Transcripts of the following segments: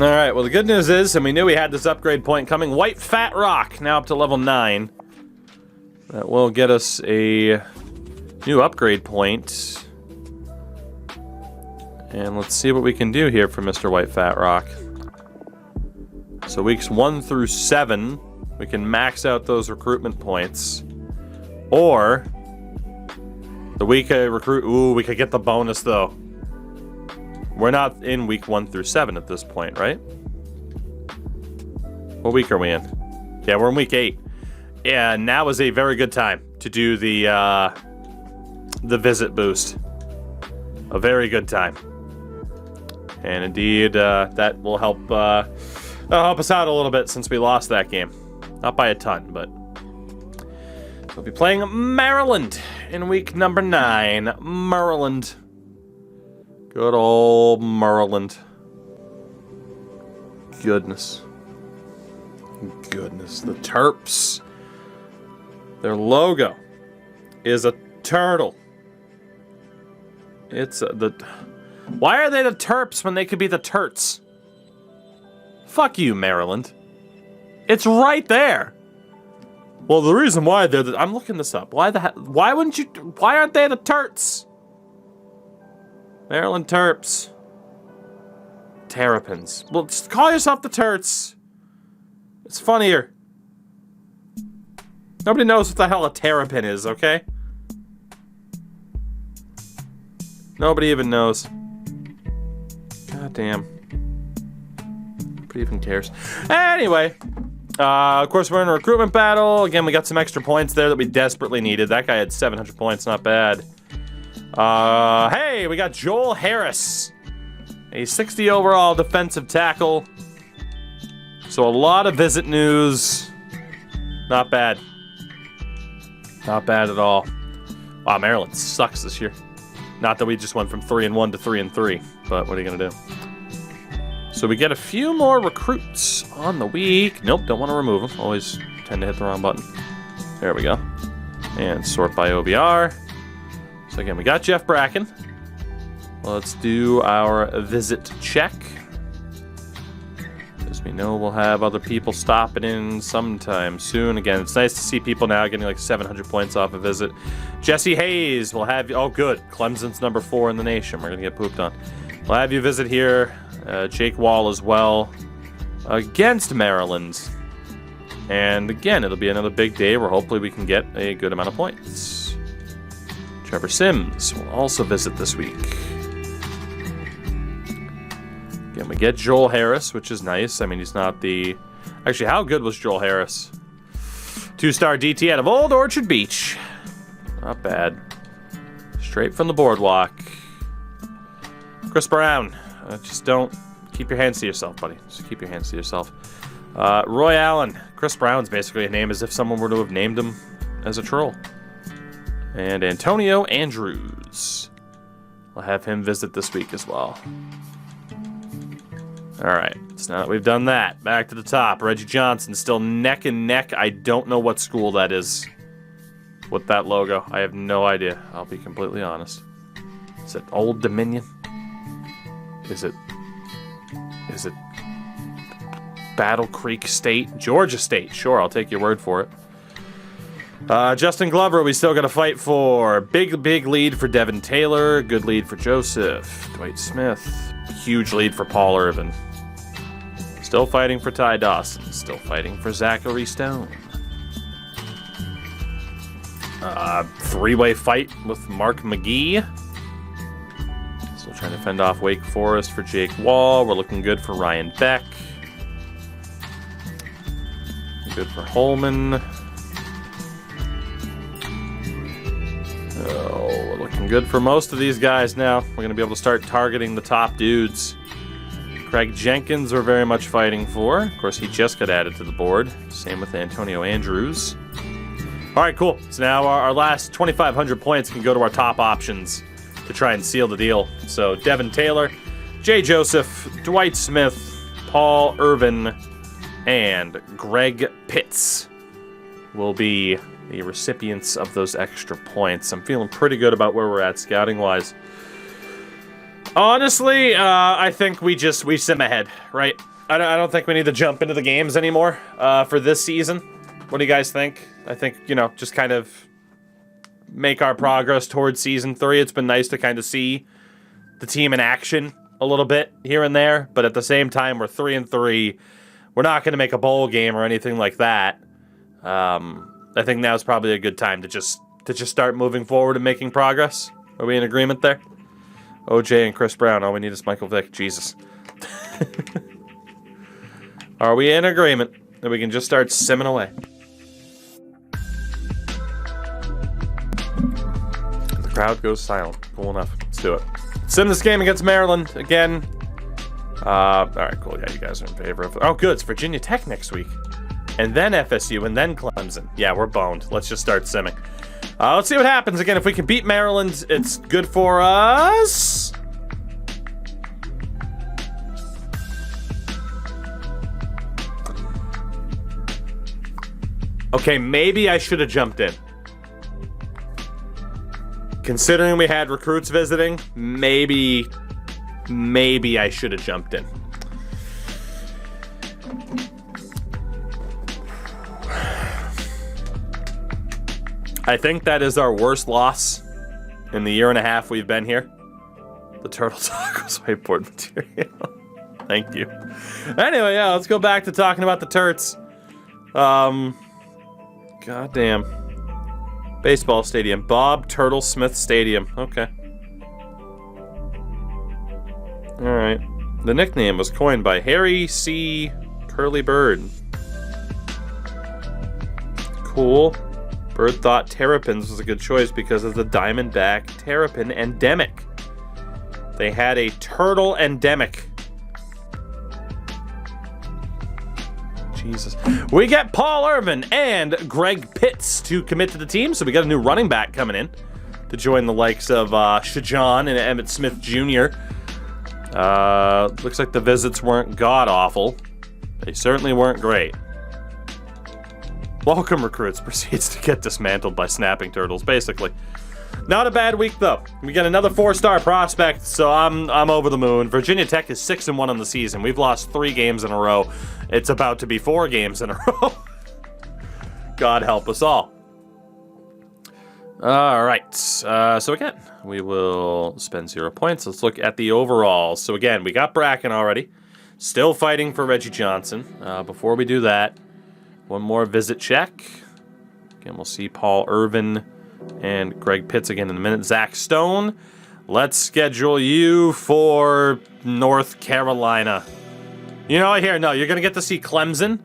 All right, well, the good news is, and we knew we had this upgrade point coming, White Fat Rock, now up to level 9. That will get us a new upgrade point. And let's see what we can do here for Mr. White Fat Rock. So weeks 1 through 7, we can max out those recruitment points. Or, the week I recruit, ooh, we could get the bonus though. We're not in week 1 through 7 at this point, right? What week are we in? Yeah, we're in week 8. Yeah, now is a very good time to do the visit boost. A very good time. And indeed, that will help us out a little bit since we lost that game. Not by a ton, but we'll be playing Maryland in week number 9. Maryland. Good old Maryland. Goodness. Goodness. The Terps. Their logo is a turtle. It's Why are they the Terps when they could be the Turts? Fuck you, Maryland. It's right there. Well, the reason why they're I'm looking this up. Why aren't they the Terts? Maryland Terps. Terrapins. Well, just call yourself the Terts. It's funnier. Nobody knows what the hell a terrapin is, okay? Nobody even knows. God damn. Nobody even cares. Anyway. Of course, we're in a recruitment battle. Again, we got some extra points there that we desperately needed. That guy had 700 points. Not bad. Hey, we got Joel Harris. A 60 overall defensive tackle. So a lot of visit news. Not bad. Not bad at all. Wow, Maryland sucks this year. Not that we just went from 3-1 to 3-3, but what are you gonna do? So we get a few more recruits on the week. Nope, don't want to remove them. Always tend to hit the wrong button. There we go. And sort by OBR. So again, we got Jeff Bracken. Let's do our visit check. As we know, we'll have other people stopping in sometime soon. Again, it's nice to see people now getting like 700 points off a visit. Jesse Hayes will have you. Oh, good. Clemson's number 4 in the nation. We're going to get pooped on. We'll have you visit here. Jake Wall as well. Against Maryland. And again, it'll be another big day where hopefully we can get a good amount of points. Trevor Sims will also visit this week. Again, we get Joel Harris, which is nice. I mean, he's not the... Actually, how good was Joel Harris? 2-star DT out of Old Orchard Beach. Not bad. Straight from the boardwalk. Chris Brown. Just don't... Keep your hands to yourself, buddy. Just keep your hands to yourself. Roy Allen. Chris Brown's basically a name as if someone were to have named him as a troll. And Antonio Andrews. We'll have him visit this week as well. Alright, so now that we've done that, back to the top. Reggie Johnson still neck and neck. I don't know what school that is with that logo. I have no idea. I'll be completely honest. Is it Old Dominion? Is it Battle Creek State? Georgia State. Sure, I'll take your word for it. Justin Glover, we still got to fight for. Big lead for Devin Taylor. Good lead for Joseph. Dwight Smith. Huge lead for Paul Irvin. Still fighting for Ty Dawson. Still fighting for Zachary Stone. Three-way fight with Mark McGee. Still trying to fend off Wake Forest for Jake Wall. We're looking good for Ryan Beck. Good for Holman. Oh, we're looking good for most of these guys now. We're going to be able to start targeting the top dudes. Craig Jenkins we're very much fighting for. Of course, he just got added to the board. Same with Antonio Andrews. All right, cool. So now our last 2,500 points can go to our top options to try and seal the deal. So Devin Taylor, Jay Joseph, Dwight Smith, Paul Irvin, and Greg Pitts will be the recipients of those extra points. I'm feeling pretty good about where we're at scouting-wise. Honestly, I think we sim ahead, right? I don't think we need to jump into the games anymore for this season. What do you guys think? I think, you know, just kind of make our progress towards Season 3. It's been nice to kind of see the team in action a little bit here and there, but at the same time, we're 3-3. We're not going to make a bowl game or anything like that. I think now's probably a good time to just start moving forward and making progress. Are we in agreement there? OJ and Chris Brown. All we need is Michael Vick. Jesus. Are we in agreement that we can just start simming away? The crowd goes silent. Cool enough. Let's do it. Sim this game against Maryland again. All right, cool. Yeah, you guys are in favor of it. Oh, good. It's Virginia Tech next week. And then FSU, and then Clemson. Yeah, we're boned. Let's just start simming. Let's see what happens. Again, if we can beat Maryland, it's good for us. Okay, maybe I should have jumped in. Considering we had recruits visiting, maybe I should have jumped in. I think that is our worst loss in the year and a half we've been here. The Turtle Tacos whiteboard material. Thank you. Anyway, yeah, let's go back to talking about the Turts. Goddamn. Baseball stadium. Bob Turtle Smith Stadium. Okay. Alright. The nickname was coined by Harry C. Curly Bird. Cool. Bird thought Terrapins was a good choice because of the Diamondback Terrapin endemic. They had a turtle endemic. Jesus. We get Paul Irvin and Greg Pitts to commit to the team, so we got a new running back coming in to join the likes of Shajan and Emmitt Smith Jr. Looks like the visits weren't god-awful. They certainly weren't great. Welcome recruits proceeds to get dismantled by snapping turtles, basically. Not a bad week, though. We got another 4-star prospect, so I'm over the moon. Virginia Tech is 6-1 on the season. We've lost 3 games in a row. It's about to be 4 games in a row. God help us all. All right. So again, we will spend 0 points. Let's look at the overall. So again, we got Bracken already. Still fighting for Reggie Johnson. Before we do that, one more visit check. Again, we'll see Paul Irvin and Greg Pitts again in a minute. Zach Stone, let's schedule you for North Carolina. You know, you're going to get to see Clemson,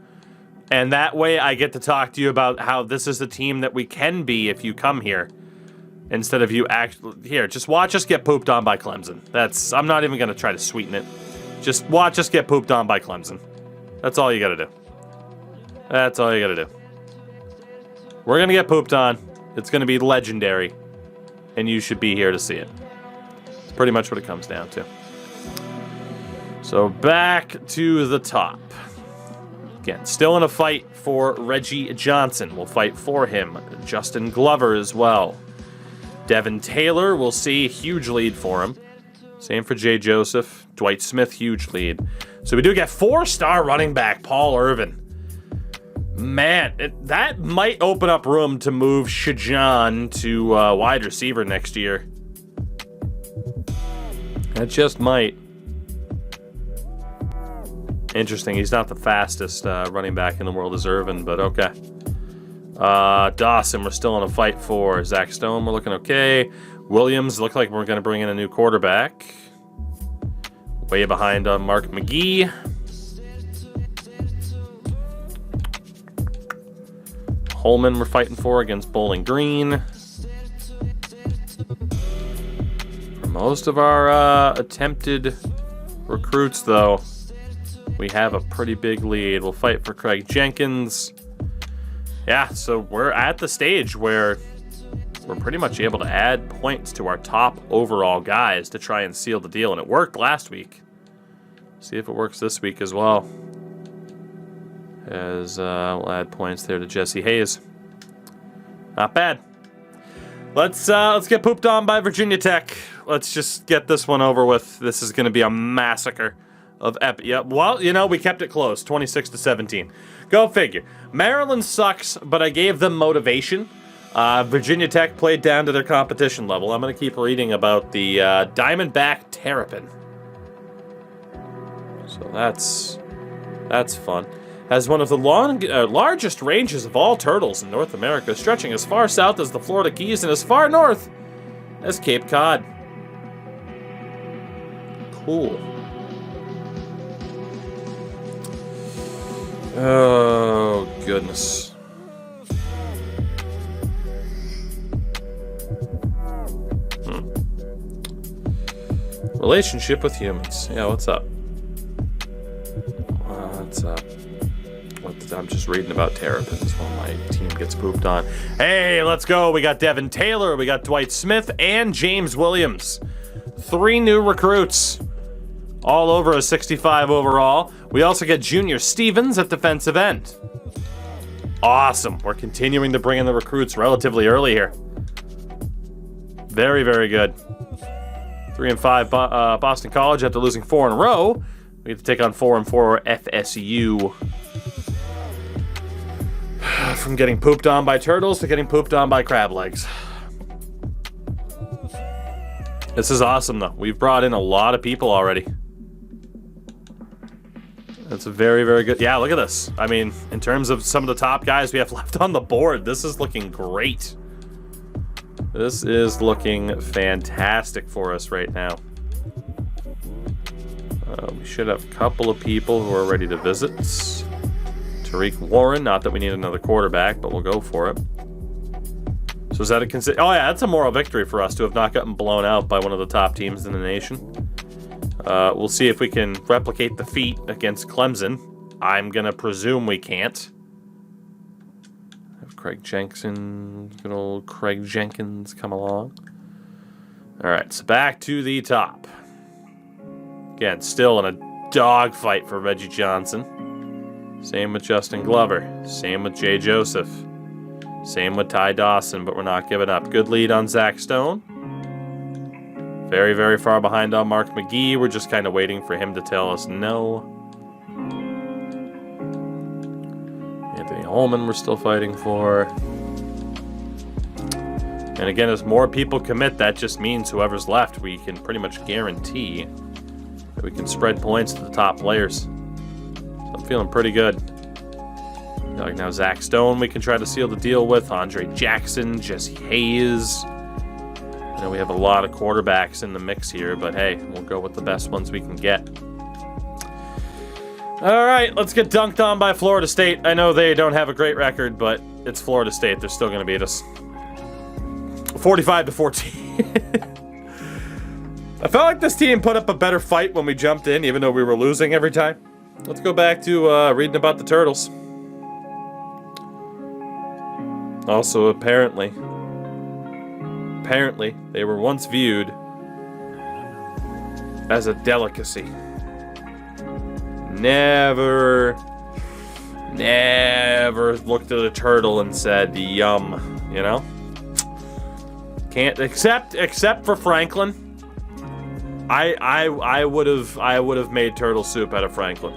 and that way I get to talk to you about how this is the team that we can be if you come here, instead of you actually here. Just watch us get pooped on by Clemson. I'm not even going to try to sweeten it. Just watch us get pooped on by Clemson. That's all you got to do. That's all you got to do. We're going to get pooped on. It's going to be legendary, and you should be here to see it. It's pretty much what it comes down to. So back to the top. Again, still in a fight for Reggie Johnson. We'll fight for him. Justin Glover as well. Devin Taylor, we'll see, huge lead for him. Same for Jay Joseph. Dwight Smith, huge lead. So we do get 4-star running back Paul Irvin. Man, that might open up room to move Shajan to wide receiver next year. That just might. Interesting. He's not the fastest running back in the world as Irvin, but okay. Dawson, we're still in a fight for. Zach Stone, we're looking okay. Williams, look like we're going to bring in a new quarterback. Way behind on Mark McGee. Holman we're fighting for against Bowling Green. For most of our attempted recruits, though, we have a pretty big lead. We'll fight for Craig Jenkins. Yeah, so we're at the stage where we're pretty much able to add points to our top overall guys to try and seal the deal, and it worked last week. See if it works this week as well. As we'll add points there to Jesse Hayes. Not bad. Let's get pooped on by Virginia Tech. Let's just get this one over with. This is going to be a massacre of yeah, well, you know, we kept it close, 26-17. Go figure. Maryland sucks, but I gave them motivation. Virginia Tech played down to their competition level. I'm going to keep reading about the Diamondback Terrapin. So that's fun. Has one of the largest ranges of all turtles in North America, stretching as far south as the Florida Keys and as far north as Cape Cod. Cool. Oh, goodness. Relationship with humans. Yeah, what's up? What's up? I'm just reading about terrapins while my team gets pooped on. Hey, let's go. We got Devin Taylor, we got Dwight Smith, and James Williams. 3 new recruits. All over a 65 overall. We also get Junior Stevens at defensive end. Awesome. We're continuing to bring in the recruits relatively early here. Very, very good. 3-5 Boston College after losing 4 in a row. We get to take on 4-4 FSU. From getting pooped on by turtles to getting pooped on by crab legs. This is awesome, though. We've brought in a lot of people already. That's a very, very good... Yeah, look at this. I mean, in terms of some of the top guys we have left on the board, this is looking great. This is looking fantastic for us right now. We should have a couple of people who are ready to visit. Tariq Warren, not that we need another quarterback, but we'll go for it. So is that a oh yeah, that's a moral victory for us to have not gotten blown out by one of the top teams in the nation. We'll see if we can replicate the feat against Clemson. I'm gonna presume we can't. Have Craig Jenkins, good old Craig Jenkins, come along. All right, so back to the top. Again, still in a dogfight for Reggie Johnson. Same with Justin Glover. Same with Jay Joseph. Same with Ty Dawson, but we're not giving up. Good lead on Zach Stone. Very, very far behind on Mark McGee. We're just kind of waiting for him to tell us no. Anthony Holman we're still fighting for. And again, as more people commit, that just means whoever's left, we can pretty much guarantee that we can spread points to the top players. So I'm feeling pretty good. Like now Zach Stone we can try to seal the deal with. Andre Jackson, Jesse Hayes. I know we have a lot of quarterbacks in the mix here, but hey, we'll go with the best ones we can get. All right, let's get dunked on by Florida State. I know they don't have a great record, but it's Florida State. They're still going to beat us. 45-14. I felt like this team put up a better fight when we jumped in, even though we were losing every time. Let's go back to reading about the Turtles. Also, apparently, they were once viewed as a delicacy. Never looked at a turtle and said, yum, you know? Can't, except for Franklin. I would have made turtle soup out of Franklin.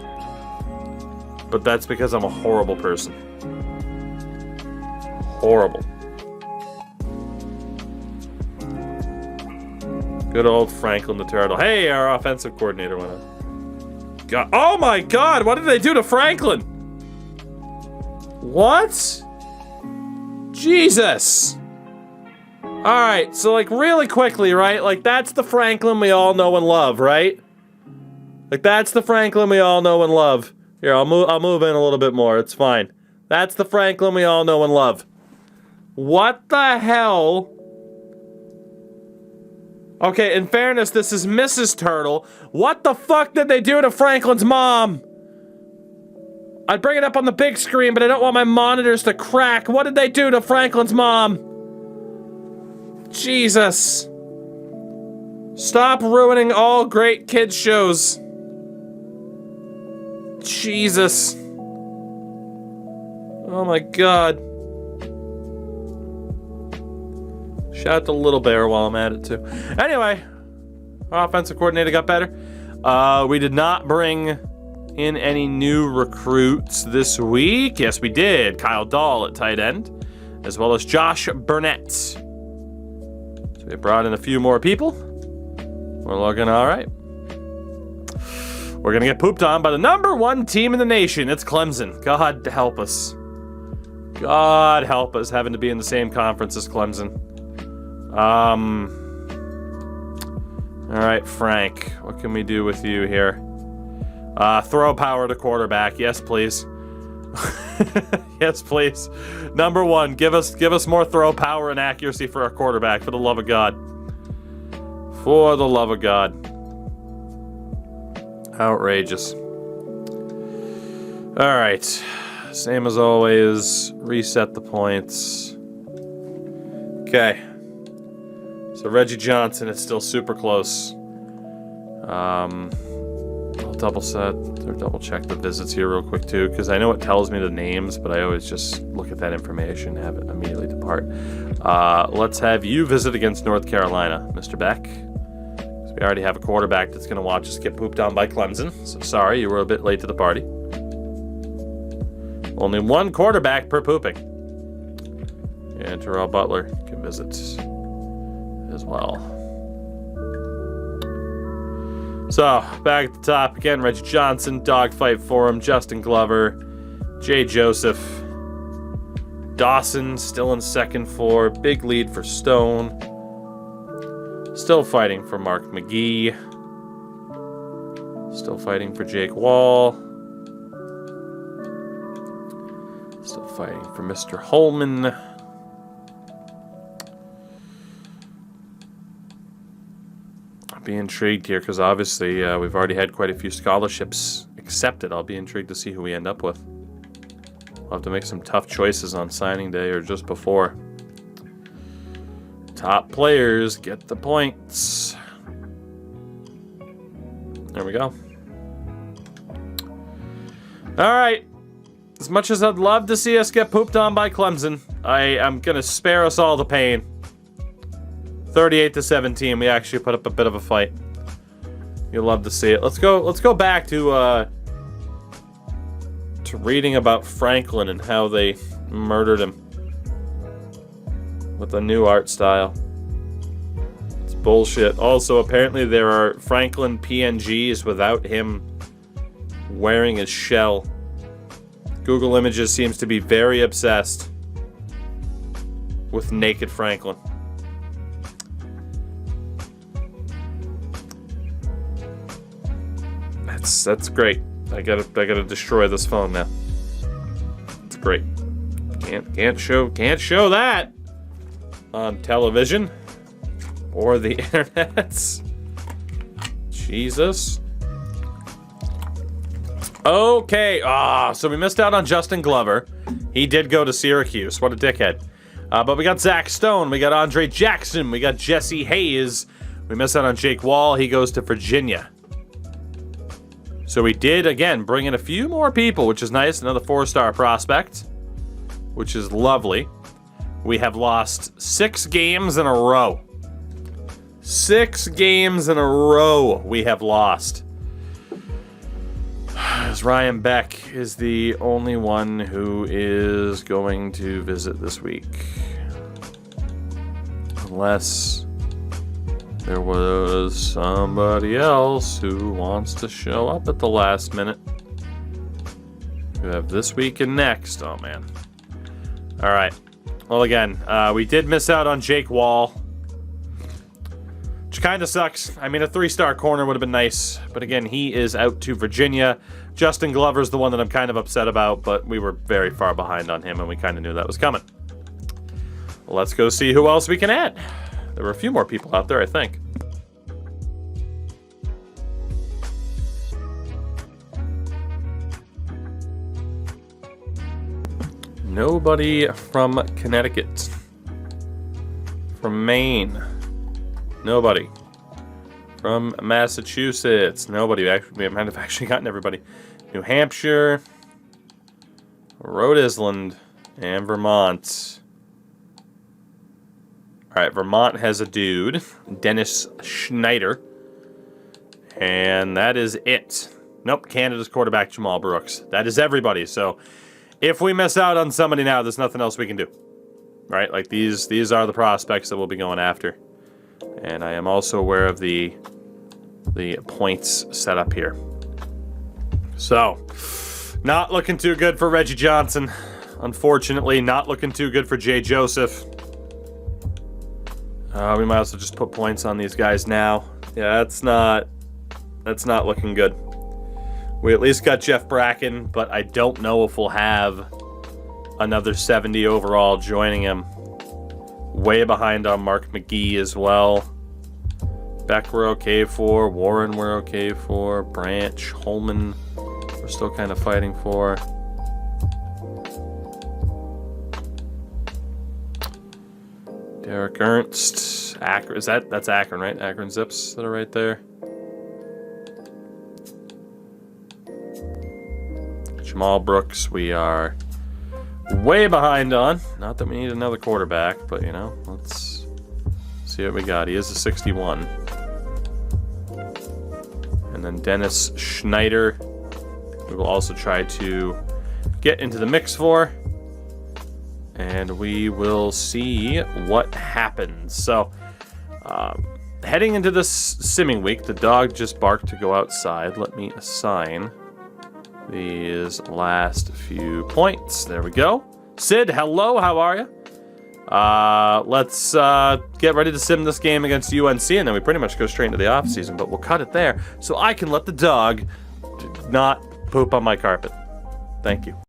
But that's because I'm a horrible person. Horrible. Good old Franklin the Turtle. Hey, our offensive coordinator went out. God, oh my God, what did they do to Franklin? What? Jesus. Alright, so like really quickly, right? Like that's the Franklin we all know and love, right? Like that's the Franklin we all know and love. Here, I'll move in a little bit more, it's fine. That's the Franklin we all know and love. What the hell? Okay, in fairness, this is Mrs. Turtle. What the fuck did they do to Franklin's mom? I'd bring it up on the big screen, but I don't want my monitors to crack. What did they do to Franklin's mom? Jesus. Stop ruining all great kids shows. Jesus. Oh my God. Shout out to Little Bear while I'm at it, too. Anyway, our offensive coordinator got better. We did not bring in any new recruits this week. Yes, we did. Kyle Dahl at tight end, as well as Josh Burnett. So we brought in a few more people. We're looking all right. We're going to get pooped on by the #1 team in the nation. It's Clemson. God help us. God help us having to be in the same conference as Clemson. All right, Frank. What can we do with you here? Throw power to quarterback. Yes, please. Yes, please. #1, give us more throw power and accuracy for our quarterback, for the love of God. For the love of God. Outrageous. All right. Same as always. Reset the points. Okay. So Reggie Johnson is still super close. I'll double check the visits here real quick too, because I know it tells me the names, but I always just look at that information and have it immediately depart. Let's have you visit against North Carolina, Mr. Beck. We already have a quarterback that's going to watch us get pooped on by Clemson. So sorry, you were a bit late to the party. Only one quarterback per pooping. And Terrell Butler can visit as well. So, back at the top again, Reggie Johnson, dogfight for him, Justin Glover, Jay Joseph, Dawson still in second for, big lead for Stone. Still fighting for Mark McGee. Still fighting for Jake Wall. Still fighting for Mr. Holman. I'll be intrigued here because obviously we've already had quite a few scholarships accepted. I'll be intrigued to see who we end up with. We'll have to make some tough choices on signing day or just before. Top players get the points. There we go. All right. As much as I'd love to see us get pooped on by Clemson, I am going to spare us all the pain. 38-17. We actually put up a bit of a fight. You'll love to see it. Let's go back to reading about Franklin and how they murdered him with a new art style. It's bullshit. Also, apparently there are Franklin PNGs without him wearing his shell. Google Images seems to be very obsessed with naked Franklin. That's great. I gotta destroy this phone now. It's great. Can't show that on television or the internet. Jesus. Okay. So we missed out on Justin Glover. He did go to Syracuse. What a dickhead. But we got Zach Stone. We got Andre Jackson. We got Jesse Hayes. We missed out on Jake Wall. He goes to Virginia. So we did, again, bring in a few more people, which is nice. Another 4-star prospect, which is lovely. We have lost 6 games in a row. 6 games in a row we have lost. As Ryan Beck is the only one who is going to visit this week. Unless there was somebody else who wants to show up at the last minute. We have this week and next. Oh, man. All right. Well, again, we did miss out on Jake Wall, which kind of sucks. I mean, a 3-star corner would have been nice. But again, he is out to Virginia. Justin Glover's the one that I'm kind of upset about, but we were very far behind on him, and we kind of knew that was coming. Well, let's go see who else we can add. There were a few more people out there, I think. Nobody from Connecticut. From Maine. Nobody. From Massachusetts. Nobody. We might have actually gotten everybody. New Hampshire. Rhode Island. And Vermont. All right, Vermont has a dude, Dennis Schneider. And that is it. Nope, Canada's quarterback, Jamal Brooks. That is everybody. So if we miss out on somebody now, there's nothing else we can do. Right? Like these are the prospects that we'll be going after. And I am also aware of the points set up here. So, not looking too good for Reggie Johnson. Unfortunately, not looking too good for Jay Joseph. We might also just put points on these guys now. Yeah, that's not looking good. We at least got Jeff Bracken, but I don't know if we'll have another 70 overall joining him. Way behind on Mark McGee as well. Beck we're okay for. Warren we're okay for. Branch, Holman, we're still kind of fighting for. Derek Ernst, Akron, that's Akron, right? Akron Zips that are right there. Jamal Brooks, we are way behind on. Not that we need another quarterback, but you know, let's see what we got. He is a 61. And then Dennis Schneider, we will also try to get into the mix for. And we will see what happens. So, heading into this simming week, the dog just barked to go outside. Let me assign these last few points. There we go. Sid, hello, how are you? Let's get ready to sim this game against UNC, and then we pretty much go straight into the off season, but we'll cut it there so I can let the dog not poop on my carpet. Thank you.